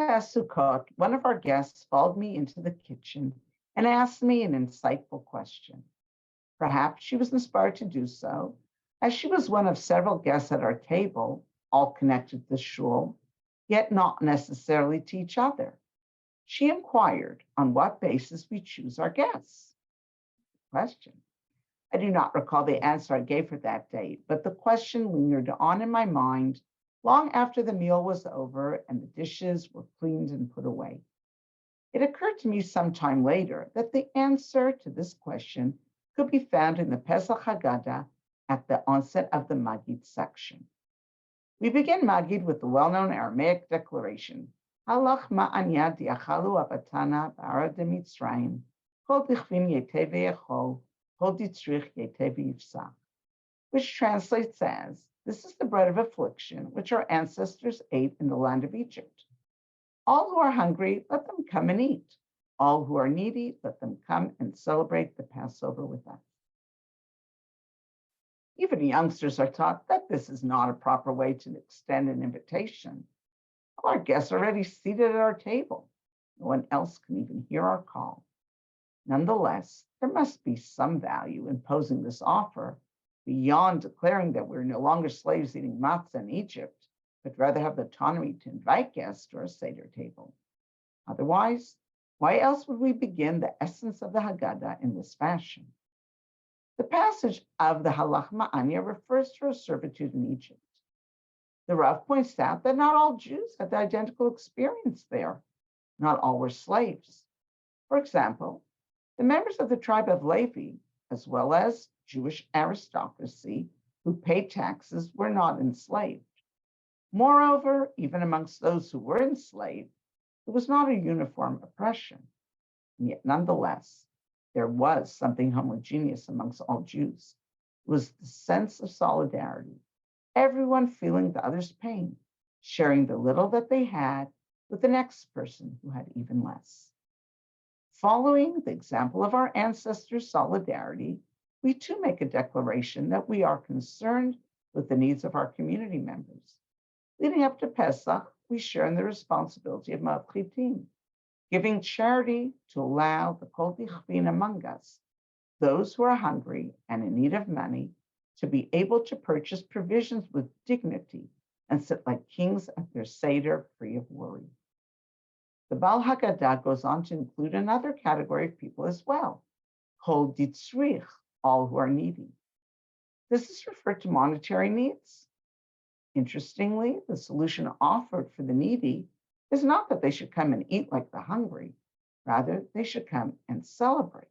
past Sukkot, one of our guests followed me into the kitchen and asked me an insightful question. Perhaps she was inspired to do so, as she was one of several guests at our table, all connected to shul, yet not necessarily to each other. She inquired on what basis we choose our guests. Question. I do not recall the answer I gave her that day, but the question lingered on in my mind long after the meal was over and the dishes were cleaned and put away. It occurred to me some time later that the answer to this question could be found in the Pesach Haggadah at the onset of the Magid section. We begin Magid with the well-known Aramaic declaration, Lachma Anya diachalu avatana bara de Mitzrayim, kol dichvin yeteh v'yechol, kol ditzrich yeteh v'yifsach, which translates as, this is the bread of affliction which our ancestors ate in the land of Egypt. All who are hungry, let them come and eat. All who are needy, let them come and celebrate the Passover with us. Even youngsters are taught that this is not a proper way to extend an invitation. All our guests are already seated at our table. No one else can even hear our call. Nonetheless, there must be some value in posing this offer beyond declaring that we're no longer slaves eating matzah in Egypt, but rather have the autonomy to invite guests to our Seder table. Otherwise, why else would we begin the essence of the Haggadah in this fashion? The passage of the Lachma Anya refers to our servitude in Egypt. The Rav points out that not all Jews had the identical experience there. Not all were slaves. For example, the members of the tribe of Levi, as well as Jewish aristocracy who paid taxes, were not enslaved. Moreover, even amongst those who were enslaved, it was not a uniform oppression. And yet, nonetheless, there was something homogeneous amongst all Jews. It was the sense of solidarity, everyone feeling the other's pain, sharing the little that they had with the next person who had even less. Following the example of our ancestors' solidarity, we too make a declaration that we are concerned with the needs of our community members. Leading up to Pesach, we share in the responsibility of Mavchitim, giving charity to allow the Kol Dichvin among us, those who are hungry and in need of money, to be able to purchase provisions with dignity and sit like kings at their Seder free of worry. The Baal Haggadah goes on to include another category of people as well, Kol Ditzrich, all who are needy. This is referred to monetary needs. Interestingly, the solution offered for the needy is not that they should come and eat like the hungry. Rather, they should come and celebrate.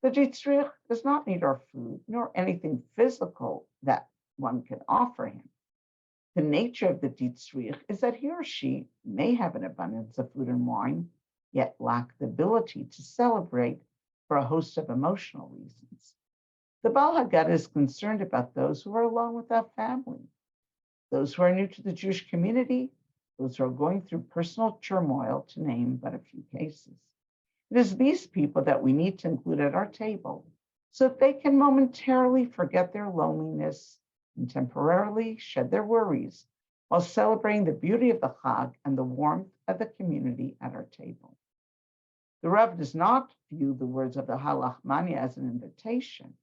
The Ditzrich does not need our food nor anything physical that one can offer him. The nature of the Ditzrich is that he or she may have an abundance of food and wine, yet lack the ability to celebrate for a host of emotional reasons. The Baal Haggadah is concerned about those who are alone without family, those who are new to the Jewish community, those who are going through personal turmoil, to name but a few cases. It is these people that we need to include at our table so that they can momentarily forget their loneliness and temporarily shed their worries while celebrating the beauty of the Chag and the warmth of the community at our table. The Rav does not view the words of the Lachma Anya as an invitation,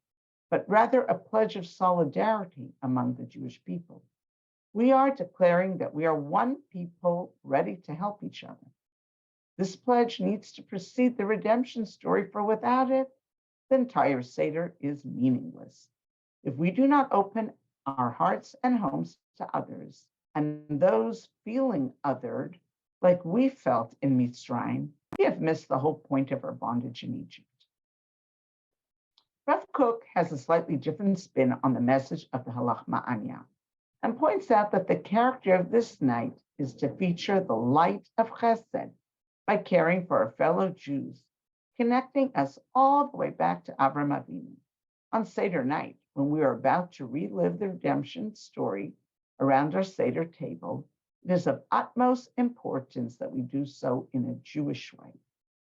but rather a pledge of solidarity among the Jewish people. We are declaring that we are one people ready to help each other. This pledge needs to precede the redemption story, for without it, the entire Seder is meaningless. If we do not open our hearts and homes to others, and those feeling othered, like we felt in Mitzrayim, we have missed the whole point of our bondage in Egypt. Rav Kook has a slightly different spin on the message of the Lachma Anya, and points out that the character of this night is to feature the light of Chesed by caring for our fellow Jews, connecting us all the way back to Avram Avinu. On Seder night, when we are about to relive the redemption story around our Seder table, it is of utmost importance that we do so in a Jewish way,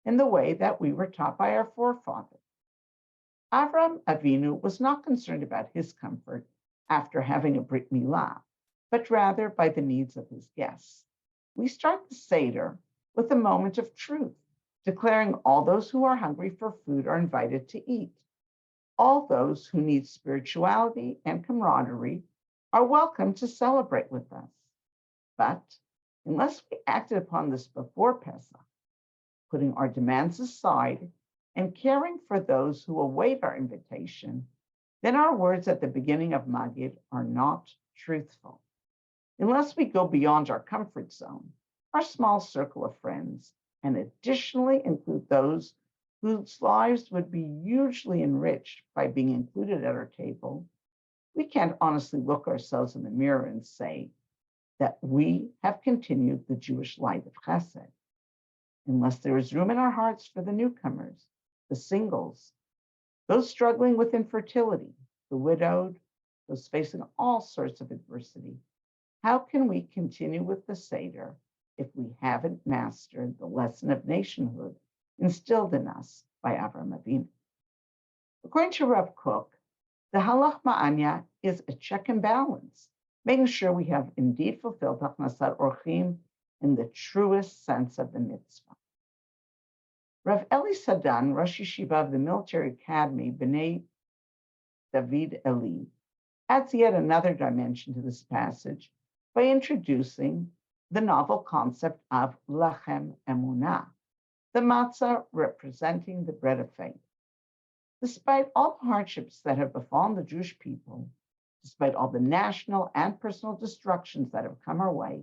in the way that we were taught by our forefathers. Avram Avinu was not concerned about his comfort after having a Brit Milah, but rather by the needs of his guests. we start the Seder with a moment of truth, declaring all those who are hungry for food are invited to eat. All those who need spirituality and camaraderie are welcome to celebrate with us. But unless we acted upon this before Pesach, putting our demands aside and caring for those who await our invitation, then our words at the beginning of Magid are not truthful. Unless we go beyond our comfort zone, our small circle of friends, and additionally include those whose lives would be hugely enriched by being included at our table, we can't honestly look ourselves in the mirror and say that we have continued the Jewish light of Chesed. Unless there is room in our hearts for the newcomers, the singles, those struggling with infertility, the widowed, those facing all sorts of adversity, how can we continue with the Seder if we haven't mastered the lesson of nationhood instilled in us by Avraham Avinu? According to Rav Kook, the Lachma Anya is a check and balance, making sure we have indeed fulfilled Achnasat Orchim in the truest sense of the mitzvah. Rav Eli Sadan, Rosh Yeshiva of the Military Academy, B'nai David Eli, adds yet another dimension to this passage by introducing the novel concept of Lechem Emunah, the matzah representing the bread of faith. Despite all the hardships that have befallen the Jewish people, despite all the national and personal destructions that have come our way,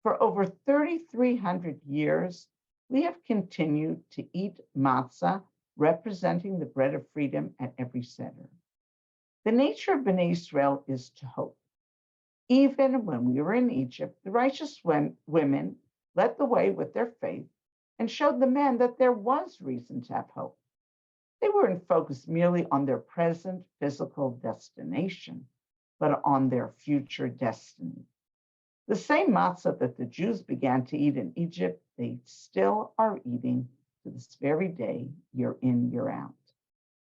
for over 3,300 years, we have continued to eat matzah representing the bread of freedom at every Seder. The nature of Bnei Israel is to hope. Even when we were in Egypt, the righteous women led the way with their faith and showed the men that there was reason to have hope. They weren't focused merely on their present physical destination, but on their future destiny. The same matzah that the Jews began to eat in Egypt, they still are eating to this very day, year in, year out.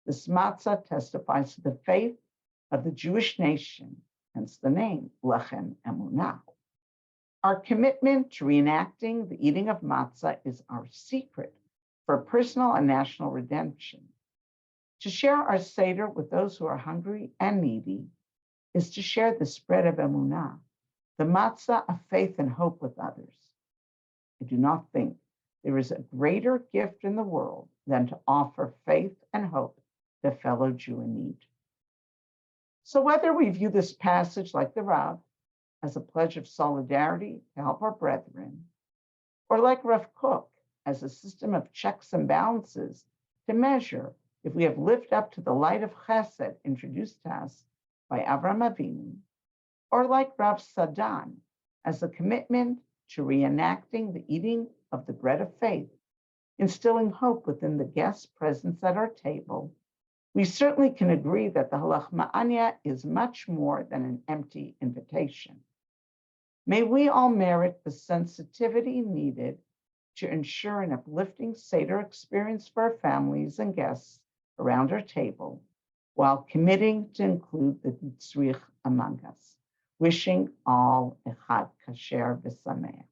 This matzah testifies to the faith of the Jewish nation, hence the name, Lechem Emunah. Our commitment to reenacting the eating of matzah is our secret for personal and national redemption. To share our Seder with those who are hungry and needy is to share the spread of Emunah, the matzah of faith and hope with others. I do not think there is a greater gift in the world than to offer faith and hope to a fellow Jew in need. So whether we view this passage like the Rav, as a pledge of solidarity to help our brethren, or like Rav Kook, as a system of checks and balances to measure if we have lived up to the light of Chesed introduced to us by Avraham Avinu, or like Rav Sadan, as a commitment to reenacting the eating of the bread of faith, instilling hope within the guests' presence at our table, we certainly can agree that the Lachma Anya is much more than an empty invitation. May we all merit the sensitivity needed to ensure an uplifting Seder experience for our families and guests around our table, while committing to include the Tzrich among us. Wishing all a Chag Kasher V'Sameach.